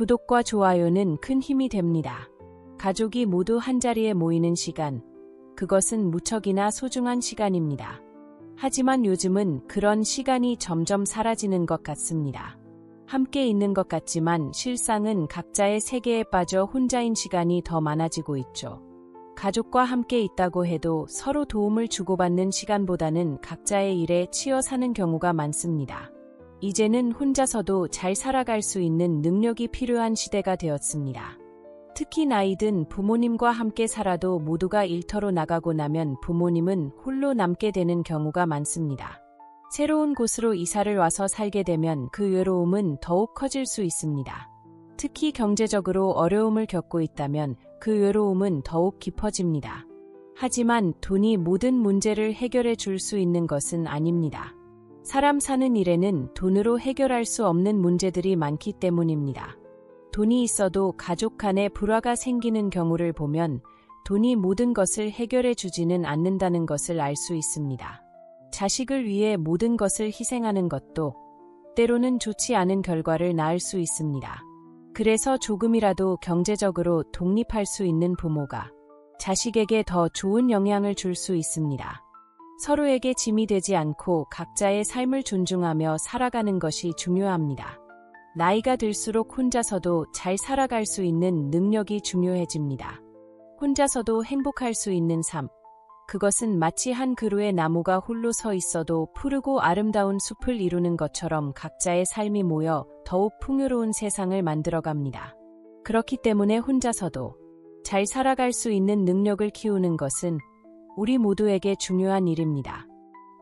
구독과 좋아요는 큰 힘이 됩니다. 가족이 모두 한자리에 모이는 시간, 그것은 무척이나 소중한 시간입니다. 하지만 요즘은 그런 시간이 점점 사라지는 것 같습니다. 함께 있는 것 같지만 실상은 각자의 세계에 빠져 혼자인 시간이 더 많아지고 있죠. 가족과 함께 있다고 해도 서로 도움을 주고받는 시간보다는 각자의 일에 치여 사는 경우가 많습니다. 이제는 혼자서도 잘 살아갈 수 있는 능력이 필요한 시대가 되었습니다. 특히 나이 든 부모님과 함께 살아도 모두가 일터로 나가고 나면 부모님은 홀로 남게 되는 경우가 많습니다. 새로운 곳으로 이사를 와서 살게 되면 그 외로움은 더욱 커질 수 있습니다. 특히 경제적으로 어려움을 겪고 있다면 그 외로움은 더욱 깊어집니다. 하지만 돈이 모든 문제를 해결해 줄 수 있는 것은 아닙니다. 사람 사는 일에는 돈으로 해결할 수 없는 문제들이 많기 때문입니다. 돈이 있어도 가족 간에 불화가 생기는 경우를 보면 돈이 모든 것을 해결해 주지는 않는다는 것을 알 수 있습니다. 자식을 위해 모든 것을 희생하는 것도 때로는 좋지 않은 결과를 낳을 수 있습니다. 그래서 조금이라도 경제적으로 독립할 수 있는 부모가 자식에게 더 좋은 영향을 줄 수 있습니다. 서로에게 짐이 되지 않고 각자의 삶을 존중하며 살아가는 것이 중요합니다. 나이가 들수록 혼자서도 잘 살아갈 수 있는 능력이 중요해집니다. 혼자서도 행복할 수 있는 삶. 그것은 마치 한 그루의 나무가 홀로 서 있어도 푸르고 아름다운 숲을 이루는 것처럼 각자의 삶이 모여 더욱 풍요로운 세상을 만들어갑니다. 그렇기 때문에 혼자서도 잘 살아갈 수 있는 능력을 키우는 것은 우리 모두에게 중요한 일입니다.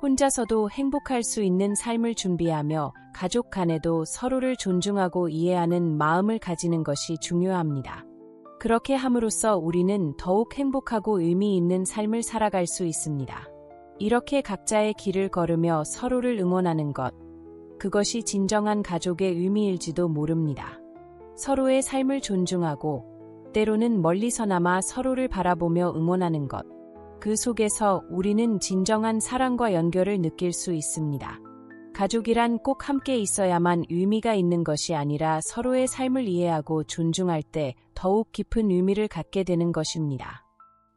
혼자서도 행복할 수 있는 삶을 준비하며 가족 간에도 서로를 존중하고 이해하는 마음을 가지는 것이 중요합니다. 그렇게 함으로써 우리는 더욱 행복하고 의미 있는 삶을 살아갈 수 있습니다. 이렇게 각자의 길을 걸으며 서로를 응원하는 것, 그것이 진정한 가족의 의미일지도 모릅니다. 서로의 삶을 존중하고 때로는 멀리서나마 서로를 바라보며 응원하는 것, 그 속에서 우리는 진정한 사랑과 연결을 느낄 수 있습니다. 가족이란 꼭 함께 있어야만 의미가 있는 것이 아니라 서로의 삶을 이해하고 존중할 때 더욱 깊은 의미를 갖게 되는 것입니다.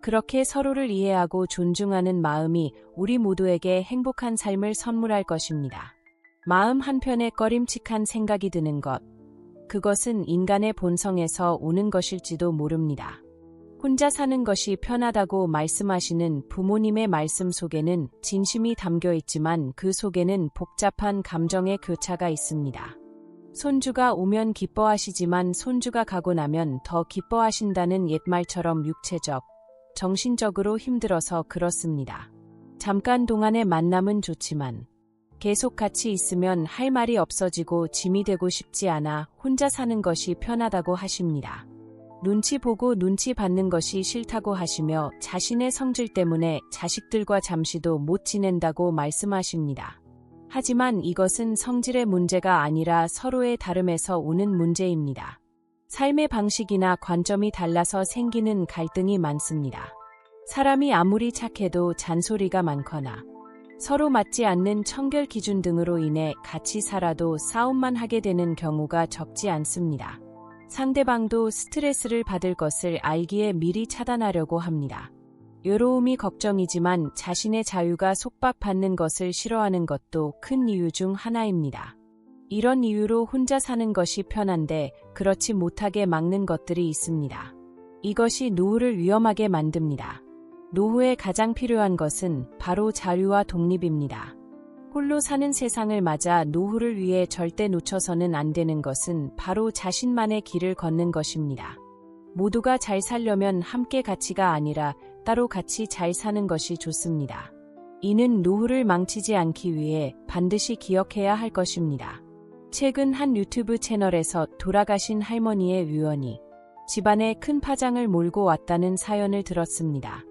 그렇게 서로를 이해하고 존중하는 마음이 우리 모두에게 행복한 삶을 선물할 것입니다. 마음 한편에 꺼림칙한 생각이 드는 것, 그것은 인간의 본성에서 오는 것일지도 모릅니다. 혼자 사는 것이 편하다고 말씀하시는 부모님의 말씀 속에는 진심이 담겨 있지만 그 속에는 복잡한 감정의 교차가 있습니다. 손주가 오면 기뻐하시지만 손주가 가고 나면 더 기뻐하신다는 옛말처럼 육체적, 정신적으로 힘들어서 그렇습니다. 잠깐 동안의 만남은 좋지만 계속 같이 있으면 할 말이 없어지고 짐이 되고 싶지 않아 혼자 사는 것이 편하다고 하십니다. 눈치 보고 눈치 받는 것이 싫다고 하시며 자신의 성질 때문에 자식들과 잠시도 못 지낸다고 말씀하십니다. 하지만 이것은 성질의 문제가 아니라 서로의 다름에서 오는 문제입니다. 삶의 방식이나 관점이 달라서 생기는 갈등이 많습니다. 사람이 아무리 착해도 잔소리가 많거나 서로 맞지 않는 청결 기준 등으로 인해 같이 살아도 싸움만 하게 되는 경우가 적지 않습니다. 상대방도 스트레스를 받을 것을 알기에 미리 차단하려고 합니다. 외로움이 걱정이지만 자신의 자유가 속박받는 것을 싫어하는 것도 큰 이유 중 하나입니다. 이런 이유로 혼자 사는 것이 편한데 그렇지 못하게 막는 것들이 있습니다. 이것이 노후를 위험하게 만듭니다. 노후에 가장 필요한 것은 바로 자유와 독립입니다. 홀로 사는 세상을 맞아 노후를 위해 절대 놓쳐서는 안 되는 것은 바로 자신만의 길을 걷는 것입니다. 모두가 잘 살려면 함께 가치가 아니라 따로 같이 잘 사는 것이 좋습니다. 이는 노후를 망치지 않기 위해 반드시 기억해야 할 것입니다. 최근 한 유튜브 채널에서 돌아가신 할머니의 유언이 집안에 큰 파장을 몰고 왔다는 사연을 들었습니다.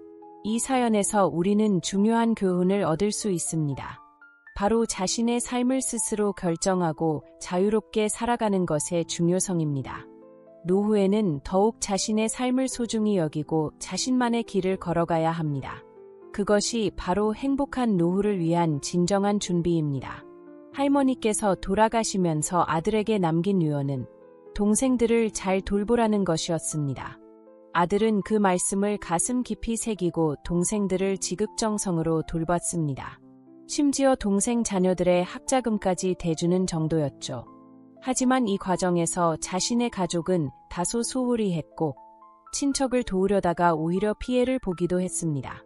이 사연에서 우리는 중요한 교훈을 얻을 수 있습니다. 바로 자신의 삶을 스스로 결정하고 자유롭게 살아가는 것의 중요성입니다. 노후에는 더욱 자신의 삶을 소중히 여기고 자신만의 길을 걸어가야 합니다. 그것이 바로 행복한 노후를 위한 진정한 준비입니다. 할머니께서 돌아가시면서 아들에게 남긴 유언은 동생들을 잘 돌보라는 것이었습니다. 아들은 그 말씀을 가슴 깊이 새기고 동생들을 지극정성으로 돌봤습니다. 심지어 동생 자녀들의 학자금까지 대주는 정도였죠. 하지만 이 과정에서 자신의 가족은 다소 소홀히 했고 친척을 도우려다가 오히려 피해를 보기도 했습니다.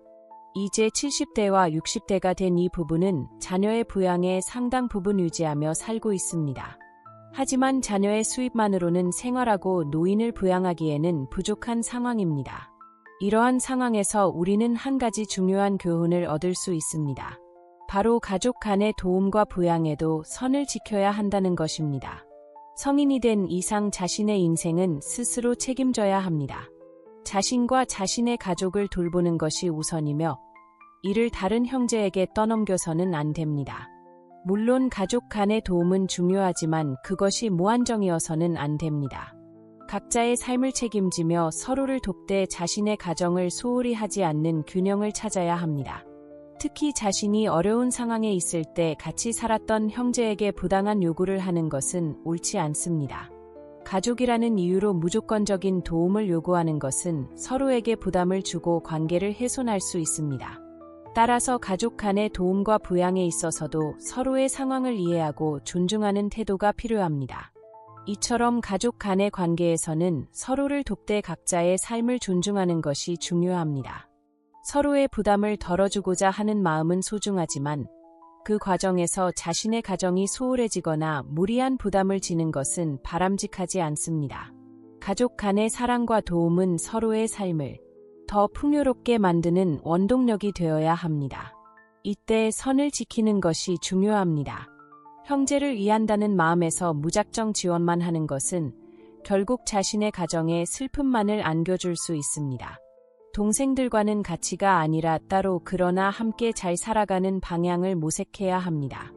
이제 70대와 60대가 된 이 부부는 자녀의 부양에 상당 부분 유지하며 살고 있습니다. 하지만 자녀의 수입만으로는 생활하고 노인을 부양하기에는 부족한 상황입니다. 이러한 상황에서 우리는 한 가지 중요한 교훈을 얻을 수 있습니다. 바로 가족 간의 도움과 부양에도 선을 지켜야 한다는 것입니다. 성인이 된 이상 자신의 인생은 스스로 책임져야 합니다. 자신과 자신의 가족을 돌보는 것이 우선이며 이를 다른 형제에게 떠넘겨서는 안 됩니다. 물론 가족 간의 도움은 중요하지만 그것이 무한정이어서는 안 됩니다. 각자의 삶을 책임지며 서로를 돕되 자신의 가정을 소홀히 하지 않는 균형을 찾아야 합니다. 특히 자신이 어려운 상황에 있을 때 같이 살았던 형제에게 부당한 요구를 하는 것은 옳지 않습니다. 가족이라는 이유로 무조건적인 도움을 요구하는 것은 서로에게 부담을 주고 관계를 훼손할 수 있습니다. 따라서 가족 간의 도움과 부양에 있어서도 서로의 상황을 이해하고 존중하는 태도가 필요합니다. 이처럼 가족 간의 관계에서는 서로를 돕되 각자의 삶을 존중하는 것이 중요합니다. 서로의 부담을 덜어주고자 하는 마음은 소중하지만 그 과정에서 자신의 가정이 소홀해지거나 무리한 부담을 지는 것은 바람직하지 않습니다. 가족 간의 사랑과 도움은 서로의 삶을 더 풍요롭게 만드는 원동력이 되어야 합니다. 이때 선을 지키는 것이 중요합니다. 형제를 위한다는 마음에서 무작정 지원만 하는 것은 결국 자신의 가정에 슬픔만을 안겨줄 수 있습니다. 동생들과는 가치가 아니라 따로 그러나 함께 잘 살아가는 방향을 모색해야 합니다.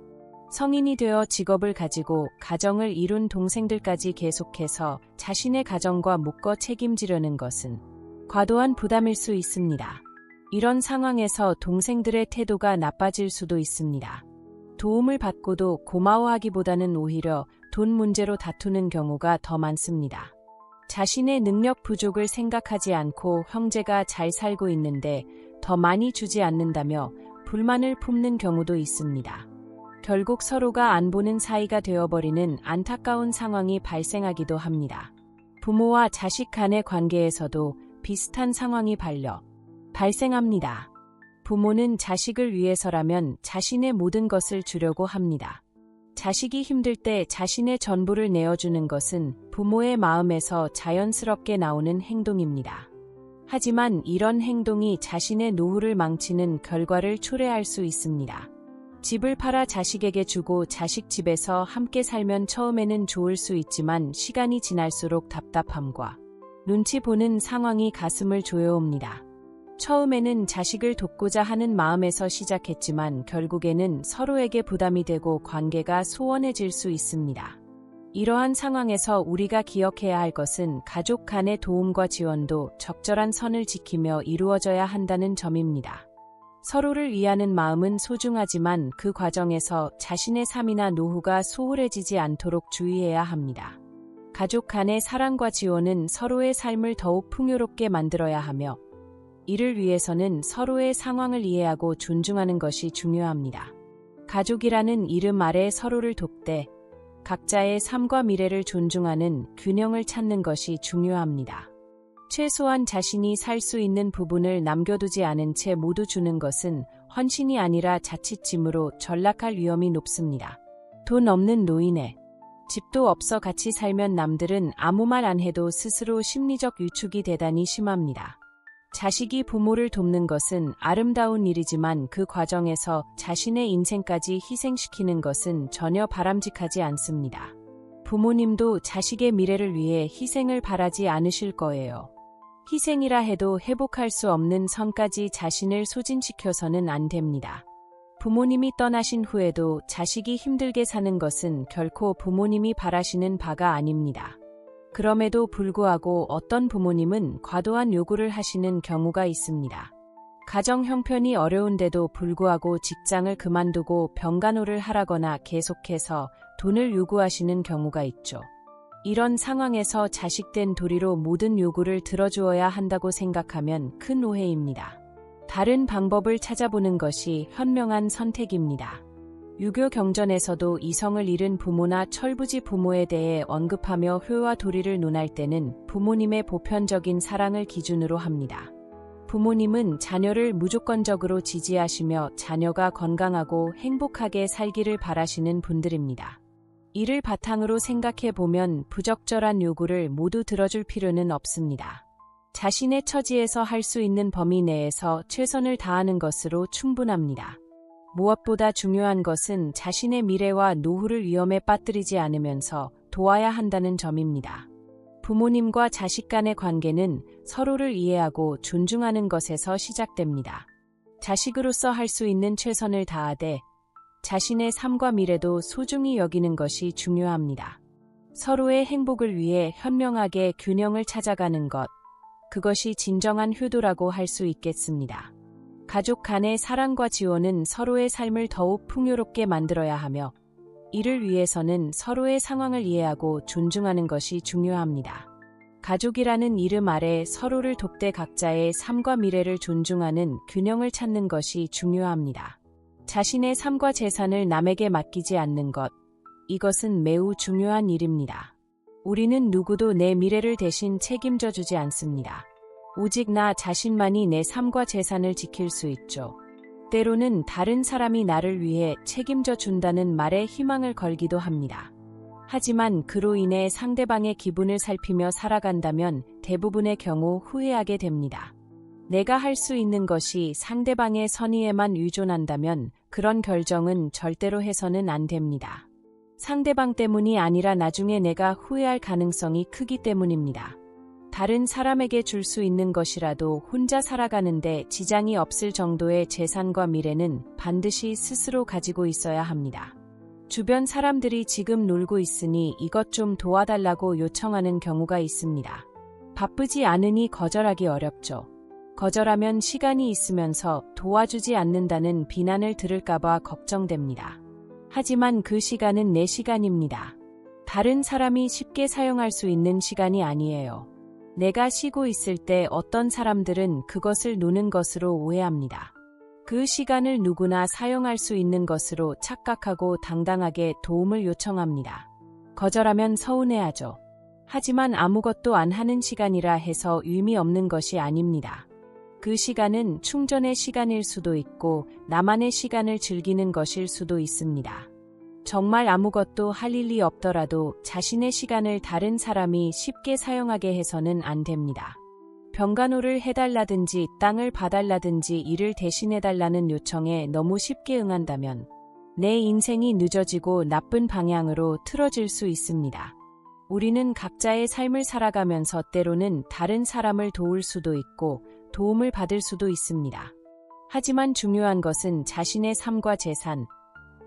성인이 되어 직업을 가지고 가정을 이룬 동생들까지 계속해서 자신의 가정과 묶어 책임지려는 것은 과도한 부담일 수 있습니다. 이런 상황에서 동생들의 태도가 나빠질 수도 있습니다. 도움을 받고도 고마워하기보다는 오히려 돈 문제로 다투는 경우가 더 많습니다. 자신의 능력 부족을 생각하지 않고 형제가 잘 살고 있는데 더 많이 주지 않는다며 불만을 품는 경우도 있습니다. 결국 서로가 안 보는 사이가 되어버리는 안타까운 상황이 발생하기도 합니다. 부모와 자식 간의 관계에서도 비슷한 상황이 발생합니다. 부모는 자식을 위해서라면 자신의 모든 것을 주려고 합니다. 자식이 힘들 때 자신의 전부를 내어주는 것은 부모의 마음에서 자연스럽게 나오는 행동입니다. 하지만 이런 행동이 자신의 노후를 망치는 결과를 초래할 수 있습니다. 집을 팔아 자식에게 주고 자식 집에서 함께 살면 처음에는 좋을 수 있지만 시간이 지날수록 답답함과 눈치 보는 상황이 가슴을 조여옵니다. 처음에는 자식을 돕고자 하는 마음에서 시작했지만 결국에는 서로에게 부담이 되고 관계가 소원해질 수 있습니다. 이러한 상황에서 우리가 기억해야 할 것은 가족 간의 도움과 지원도 적절한 선을 지키며 이루어져야 한다는 점입니다. 서로를 위하는 마음은 소중하지만 그 과정에서 자신의 삶이나 노후가 소홀해지지 않도록 주의해야 합니다. 가족 간의 사랑과 지원은 서로의 삶을 더욱 풍요롭게 만들어야 하며 이를 위해서는 서로의 상황을 이해하고 존중하는 것이 중요합니다. 가족이라는 이름 아래 서로를 돕되 각자의 삶과 미래를 존중하는 균형을 찾는 것이 중요합니다. 최소한 자신이 살 수 있는 부분을 남겨두지 않은 채 모두 주는 것은 헌신이 아니라 자칫 짐으로 전락할 위험이 높습니다. 돈 없는 노인에 집도 없어 같이 살면 남들은 아무 말 안 해도 스스로 심리적 위축이 대단히 심합니다. 자식이 부모를 돕는 것은 아름다운 일이지만 그 과정에서 자신의 인생까지 희생시키는 것은 전혀 바람직하지 않습니다. 부모님도 자식의 미래를 위해 희생을 바라지 않으실 거예요. 희생이라 해도 회복할 수 없는 선까지 자신을 소진시켜서는 안 됩니다. 부모님이 떠나신 후에도 자식이 힘들게 사는 것은 결코 부모님이 바라시는 바가 아닙니다. 그럼에도 불구하고 어떤 부모님은 과도한 요구를 하시는 경우가 있습니다. 가정 형편이 어려운데도 불구하고 직장을 그만두고 병간호를 하라거나 계속해서 돈을 요구하시는 경우가 있죠. 이런 상황에서 자식된 도리로 모든 요구를 들어주어야 한다고 생각하면 큰 오해입니다. 다른 방법을 찾아보는 것이 현명한 선택입니다. 유교 경전에서도 이성을 잃은 부모나 철부지 부모에 대해 언급하며 효와 도리를 논할 때는 부모님의 보편적인 사랑을 기준으로 합니다. 부모님은 자녀를 무조건적으로 지지하시며 자녀가 건강하고 행복하게 살기를 바라시는 분들입니다. 이를 바탕으로 생각해보면 부적절한 요구를 모두 들어줄 필요는 없습니다. 자신의 처지에서 할 수 있는 범위 내에서 최선을 다하는 것으로 충분합니다. 무엇보다 중요한 것은 자신의 미래와 노후를 위험에 빠뜨리지 않으면서 도와야 한다는 점입니다. 부모님과 자식 간의 관계는 서로를 이해하고 존중하는 것에서 시작됩니다. 자식으로서 할 수 있는 최선을 다하되 자신의 삶과 미래도 소중히 여기는 것이 중요합니다. 서로의 행복을 위해 현명하게 균형을 찾아가는 것, 그것이 진정한 효도라고 할 수 있겠습니다. 가족 간의 사랑과 지원은 서로의 삶을 더욱 풍요롭게 만들어야 하며 이를 위해서는 서로의 상황을 이해하고 존중하는 것이 중요합니다. 가족이라는 이름 아래 서로를 돕되 각자의 삶과 미래를 존중하는 균형을 찾는 것이 중요합니다. 자신의 삶과 재산을 남에게 맡기지 않는 것, 이것은 매우 중요한 일입니다. 우리는 누구도 내 미래를 대신 책임져 주지 않습니다. 오직 나 자신만이 내 삶과 재산을 지킬 수 있죠. 때로는 다른 사람이 나를 위해 책임져 준다는 말에 희망을 걸기도 합니다. 하지만 그로 인해 상대방의 기분을 살피며 살아간다면 대부분의 경우 후회하게 됩니다. 내가 할 수 있는 것이 상대방의 선의에만 의존한다면 그런 결정은 절대로 해서는 안 됩니다. 상대방 때문이 아니라 나중에 내가 후회할 가능성이 크기 때문입니다. 다른 사람에게 줄 수 있는 것이라도 혼자 살아가는데 지장이 없을 정도의 재산과 미래는 반드시 스스로 가지고 있어야 합니다. 주변 사람들이 지금 놀고 있으니 이것 좀 도와달라고 요청하는 경우가 있습니다. 바쁘지 않으니 거절하기 어렵죠. 거절하면 시간이 있으면서 도와주지 않는다는 비난을 들을까봐 걱정됩니다. 하지만 그 시간은 내 시간입니다. 다른 사람이 쉽게 사용할 수 있는 시간이 아니에요. 내가 쉬고 있을 때 어떤 사람들은 그것을 노는 것으로 오해합니다. 그 시간을 누구나 사용할 수 있는 것으로 착각하고 당당하게 도움을 요청합니다. 거절하면 서운해하죠. 하지만 아무것도 안 하는 시간이라 해서 의미 없는 것이 아닙니다. 그 시간은 충전의 시간일 수도 있고 나만의 시간을 즐기는 것일 수도 있습니다. 정말 아무것도 할 일이 없더라도 자신의 시간을 다른 사람이 쉽게 사용하게 해서는 안 됩니다. 병간호를 해달라든지 땅을 봐달라든지 일을 대신해달라는 요청에 너무 쉽게 응한다면 내 인생이 늦어지고 나쁜 방향으로 틀어질 수 있습니다. 우리는 각자의 삶을 살아가면서 때로는 다른 사람을 도울 수도 있고 도움을 받을 수도 있습니다. 하지만 중요한 것은 자신의 삶과 재산,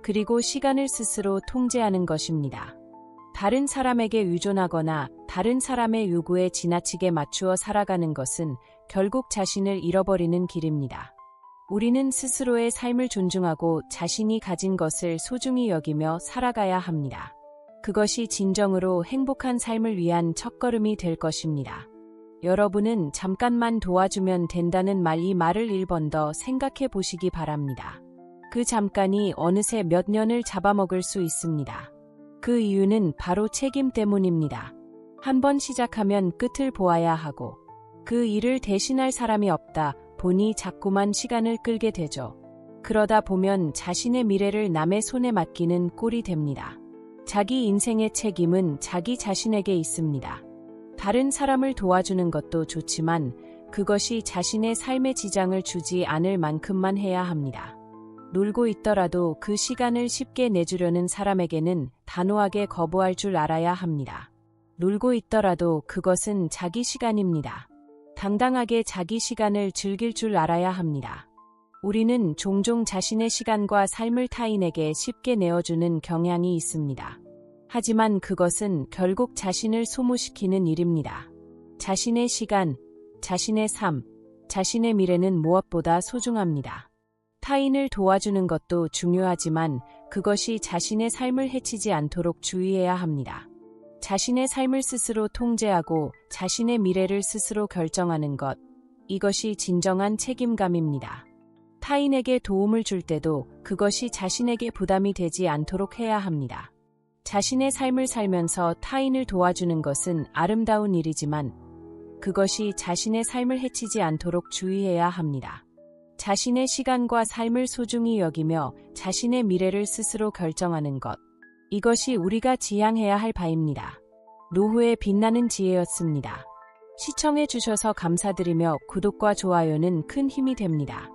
그리고 시간을 스스로 통제하는 것입니다. 다른 사람에게 의존하거나 다른 사람의 요구에 지나치게 맞추어 살아가는 것은 결국 자신을 잃어버리는 길입니다. 우리는 스스로의 삶을 존중하고 자신이 가진 것을 소중히 여기며 살아가야 합니다. 그것이 진정으로 행복한 삶을 위한 첫걸음이 될 것입니다. 여러분은 잠깐만 도와주면 된다는 이 말을 1번 더 생각해 보시기 바랍니다. 그 잠깐이 어느새 몇 년을 잡아먹을 수 있습니다. 그 이유는 바로 책임 때문입니다. 한번 시작하면 끝을 보아야 하고 그 일을 대신할 사람이 없다 보니 자꾸만 시간을 끌게 되죠. 그러다 보면 자신의 미래를 남의 손에 맡기는 꼴이 됩니다. 자기 인생의 책임은 자기 자신에게 있습니다. 다른 사람을 도와주는 것도 좋지만 그것이 자신의 삶에 지장을 주지 않을 만큼만 해야 합니다. 놀고 있더라도 그 시간을 쉽게 내주려는 사람에게는 단호하게 거부할 줄 알아야 합니다. 놀고 있더라도 그것은 자기 시간입니다. 당당하게 자기 시간을 즐길 줄 알아야 합니다. 우리는 종종 자신의 시간과 삶을 타인에게 쉽게 내어주는 경향이 있습니다. 하지만 그것은 결국 자신을 소모시키는 일입니다. 자신의 시간, 자신의 삶, 자신의 미래는 무엇보다 소중합니다. 타인을 도와주는 것도 중요하지만 그것이 자신의 삶을 해치지 않도록 주의해야 합니다. 자신의 삶을 스스로 통제하고 자신의 미래를 스스로 결정하는 것. 이것이 진정한 책임감입니다. 타인에게 도움을 줄 때도 그것이 자신에게 부담이 되지 않도록 해야 합니다. 자신의 삶을 살면서 타인을 도와주는 것은 아름다운 일이지만 그것이 자신의 삶을 해치지 않도록 주의해야 합니다. 자신의 시간과 삶을 소중히 여기며 자신의 미래를 스스로 결정하는 것. 이것이 우리가 지향해야 할 바입니다. 노후의 빛나는 지혜였습니다. 시청해 주셔서 감사드리며 구독과 좋아요는 큰 힘이 됩니다.